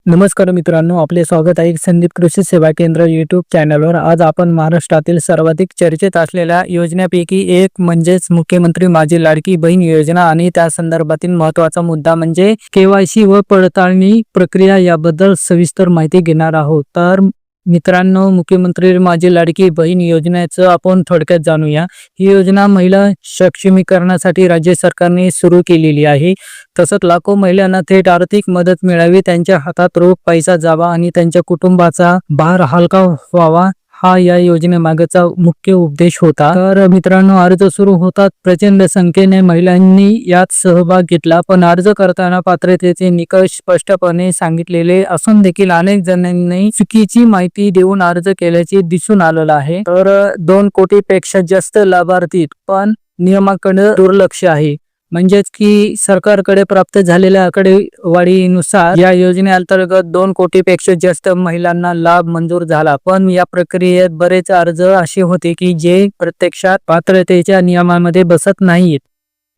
नमस्कार मित्रांनो, आपले स्वागत आहे संदीप कृषी सेवा केंद्र यूट्यूब चॅनलवर। आज आपण महाराष्ट्रातील सर्वाधिक चर्चेत असलेल्या योजनेपैकी एक म्हणजेच मुख्यमंत्री माझी लाडकी बहीण योजना आणि त्या संदर्भातील महत्त्वाचा मुद्दा म्हणजे केवायसी व पडताळणी प्रक्रिया याबद्दल सविस्तर माहिती घेणार आहोत। तर मित्रांनो, मुख्यमंत्री माझी लाडकी बहीण योजनेचं आपण थोडक्यात जाणूया। ही योजना महिला सक्षमीकरणासाठी राज्य सरकारने सुरू केलेली आहे। तसंच लाखो महिलांना थेट आर्थिक मदत मिळावी, त्यांच्या हातात रोख पैसा जावा आणि त्यांच्या कुटुंबाचा भार हलका व्हावा, हा या योजनेमागचा मुख्य उद्देश होता। तर मित्रांनो, अर्ज सुरू होतात प्रचंड संख्येने महिलांनी यात सहभाग घेतला, पण अर्ज करताना पात्रतेचे निकष स्पष्टपणे सांगितलेले असून देखील अनेक जणांनी चुकीची माहिती देऊन अर्ज केल्याचे दिसून आलेलं आहे। तर 2 कोटीपेक्षा जास्त लाभार्थी, पण नियमाकडे दुर्लक्ष आहे। म्हणजेच की सरकारकडे प्राप्त झालेल्या आकडेवारीनुसार या योजनेअंतर्गत 2 कोटीपेक्षा जास्त महिलांना लाभ मंजूर झाला, पण या प्रक्रियेत बरेच अर्ज असे होते की जे प्रत्यक्षात पात्रतेच्या नियमांमध्ये बसत नाहीत।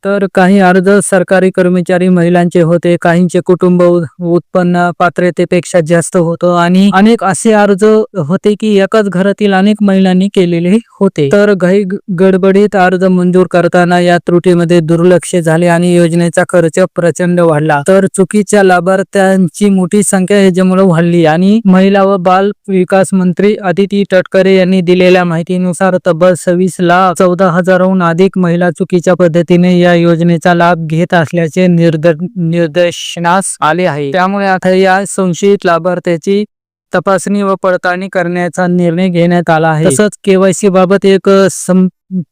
तर काही अर्ज सरकारी कर्मचारी महिलांचे होते, काहींचे कुटुंब उत्पन्न पात्रतेपेक्षा जास्त होतं आणि अनेक असे अर्ज होते की एकाच घरातील अनेक महिलांनी केलेले होते। तर घाई गडबडीत अर्ज मंजूर करताना या त्रुटीमध्ये दुर्लक्ष झाले आणि योजनेचा खर्च प्रचंड वाढला। तर चुकीच्या लाभार्थ्यांची मोठी संख्या ह्याच्यामुळे वाढली आणि महिला व बाल विकास मंत्री अदिती तटकरे यांनी दिलेल्या माहितीनुसार तब्बल 26,14,000हून अधिक महिला चुकीच्या पद्धतीने या योजनेचा लाभ घेत असल्याचे निदर्शनास आले आहे। त्यामुळे आता या संशयित लाभार्थ्याची तपासणी व पडताळणी करण्याचा निर्णय घेण्यात आला आहे। तसंच केवायसी बाबत एक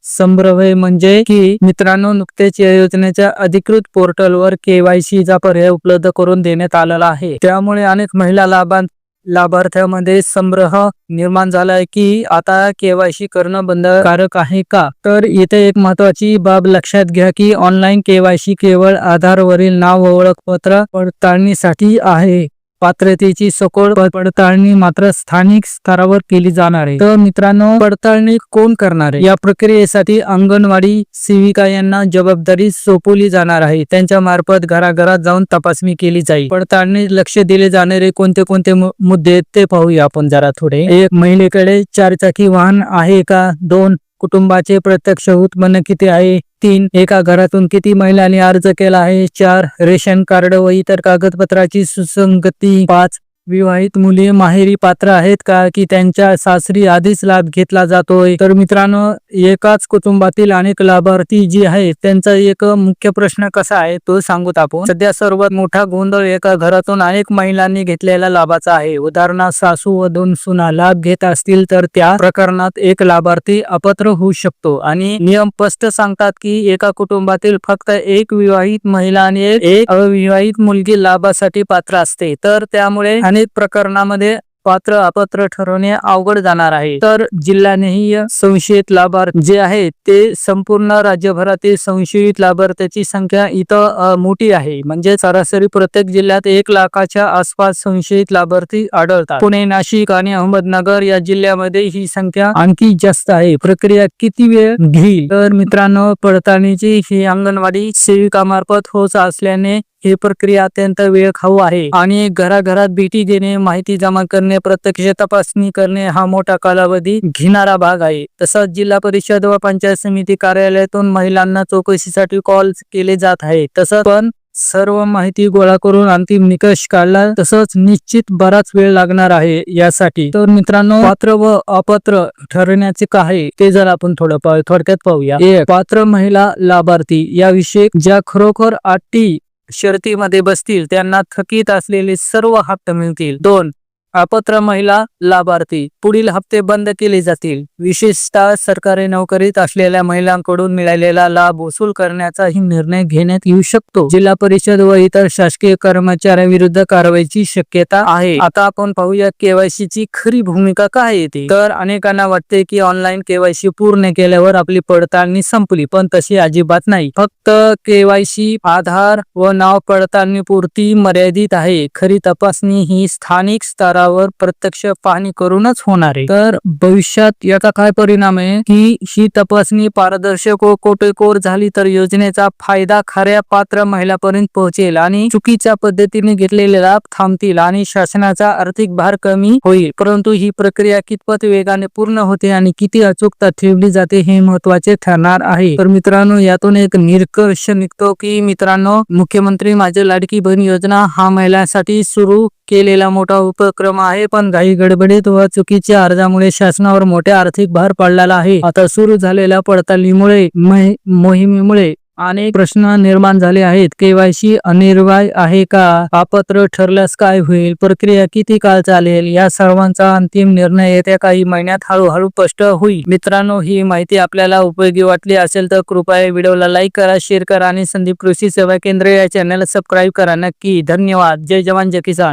संभ्रम म्हणजे की मित्रांनो, नुकतेच या योजनेच्या अधिकृत पोर्टलवर केवायसीचा पर्याय उपलब्ध करून देण्यात आलेला आहे। त्यामुळे अनेक महिला लाभार्थ्यामध्ये संभ्रम निर्माण झालाय की आता केवायसी करणं बंधनकारक आहे का। तर इथे एक महत्वाची बाब लक्षात घ्या की ऑनलाईन केवायसी केवळ आधारवरील नाव व ओळखपत्र पडताळणीसाठी आहे। पात्रतेची सखोल पडताळणी मात्र स्थानिक स्तरावर केली जाणार आहे। तर मित्रांनो, पडताळणी कोण करणार आहे? या प्रक्रियेसाठी अंगणवाडी सेविका यांना जबाबदारी सोपवली जाणार आहे। त्यांच्या मार्फत घराघरात जाऊन तपासणी केली जाईल। पडताळणी लक्ष दिले जाणारे कोणते कोणते मुद्दे ते पाहूया आपण जरा थोडे। 1. महिलेकडे 4 चाकी वाहन आहे का? 2. कुटुंबाचे प्रत्यक्ष उत्पन्न किती आहे? 3. एका घरातून किती महिलांनी अर्ज केला आहे? 4. रेशन कार्ड व इतर कागदपत्राची सुसंगती. 5. विवाहित मुली माहेरी पात्र आहेत का की त्यांच्या सासरी आधीच लाभ घेतला जातोय? तर मित्रांनो, एकाच कुटुंबातील अनेक लाभार्थी जे आहेत त्यांचा एक मुख्य प्रश्न कसा आहे तो सांगूत आपण। सध्या सर्वात मोठा गोंधळ एका घरातून अनेक महिलांनी घेतलेल्या लाभाचा आहे। उदाहरणार्थ, सासू व 2 सुना लाभ घेत असतील तर त्या प्रकरणात एक लाभार्थी अपात्र होऊ शकतो आणि नियम स्पष्ट सांगतात की एका कुटुंबातील फक्त एक विवाहित महिला आणि एक अविवाहित मुलगी लाभासाठी पात्र असते। तर त्यामुळे अनेक प्रकरणामध्ये पात्र अपात्र ठरवणे अवघड जाणार आहे। तर जिल्ह्यानेही संशयित लाभार्थी जे आहेत ते संपूर्ण राज्यभरातील संशयित लाभार्थ्याची संख्या इथं मोठी आहे। म्हणजे सरासरी प्रत्येक जिल्ह्यात 1 लाखाच्या आसपास संशयित लाभार्थी आढळतात। पुणे, नाशिक आणि अहमदनगर या जिल्ह्यामध्ये ही संख्या आणखी जास्त आहे। प्रक्रिया किती वेळ घेईल? तर मित्रांनो, पडताळणीची ही अंगणवाडी सेविकामार्फत होत असल्याने ही प्रक्रिया अत्यंत वेळखाऊ आहे आणि घराघरात भेटी देणे, माहिती जमा करणे, प्रत्यक्ष तपासणी करणे हा मोठा कालावधी घेणारा भाग आहे। तसंच जिल्हा परिषद व पंचायत समिती कार्यालयातून महिलांना चौकशीसाठी कॉल केले जात आहे। तसंच पण सर्व माहिती गोळा करून अंतिम निकष काढला, तसंच निश्चित बराच वेळ लागणार आहे यासाठी। तर मित्रांनो, पात्र व अपात्र ठरवण्याचे काय ते जर आपण थोडक्यात पाहूया। 1. पात्र महिला लाभार्थी याविषयी ज्या खरोखर अटी शर्तीमध्ये बसतील त्यांना थकीत असलेले सर्व हप्ते मिळतील। 2. अपात्र महिला लाभार्थी पुढील हप्ते बंद केले जातील। विशेषतः सरकारी नोकरीत असलेल्या महिलांकडून मिळालेला लाभ वसूल करण्याचाही निर्णय घेण्यात येऊ शकतो। जिल्हा परिषद व इतर शासकीय कर्मचाऱ्यांविरुद्ध कारवाईची शक्यता आहे। आता आपण पाहूया केवायसीची खरी भूमिका काय येते। तर अनेकांना वाटते की ऑनलाईन केवायसी पूर्ण केल्यावर आपली पडताळणी संपली, पण तशी अजिबात नाही। फक्त केवायसी आधार व नाव पडताळणी पुरती मर्यादित आहे। खरी तपासणी ही स्थानिक स्तरावर स्तरावर प्रत्यक्ष पाहणी करूनच होणार आहे. तर भविष्यात याचा काय परिणाम आहे की ही तपासणी पारदर्शक व कोटेकोर झाली तर योजनेचा फायदा खऱ्या पात्र महिलांपर्यंत पोहोचेल आणि चुकीच्या पद्धतीने घेतलेले लाभ थांबतील आणि शासनाचा आर्थिक भार कमी होईल. परंतु ही प्रक्रिया कितपत वेगाने पूर्ण होते आणि किती अचूकता ठेवली जाते हे महत्त्वाचे ठरणार आहे. तर मित्रांनो, यातून एक निष्कर्ष निघतो की मित्रांनो, मुख्यमंत्री माझी लाडकी बहीण योजना हा महिलांसाठी सुरू केलेला मोठा उपक्रम आहे, पण घाई गडबडीत व चुकीच्या अर्जामुळे शासनावर मोठा आर्थिक भार पडलेला आहे. आता सुरू झालेल्या पडताळणीमुळे मोहिमेमुळे अनेक प्रश्न निर्माण झाले आहेत. केवायसी अनिवार्य आहे का? अपात्र ठरल्यास काय होईल? प्रक्रिया किती काळ चालेल? या सर्वांचा अंतिम निर्णय येत्या काही महिन्यात हळूहळू स्पष्ट होईल. मित्रांनो, ही माहिती आपल्याला उपयोगी वाटली असेल तर कृपया व्हिडिओला लाईक करा, शेअर करा आणि संदीप कृषी सेवा केंद्र या चॅनलला सबस्क्राईब करा. नक्की. धन्यवाद. जय जवान जय किसान.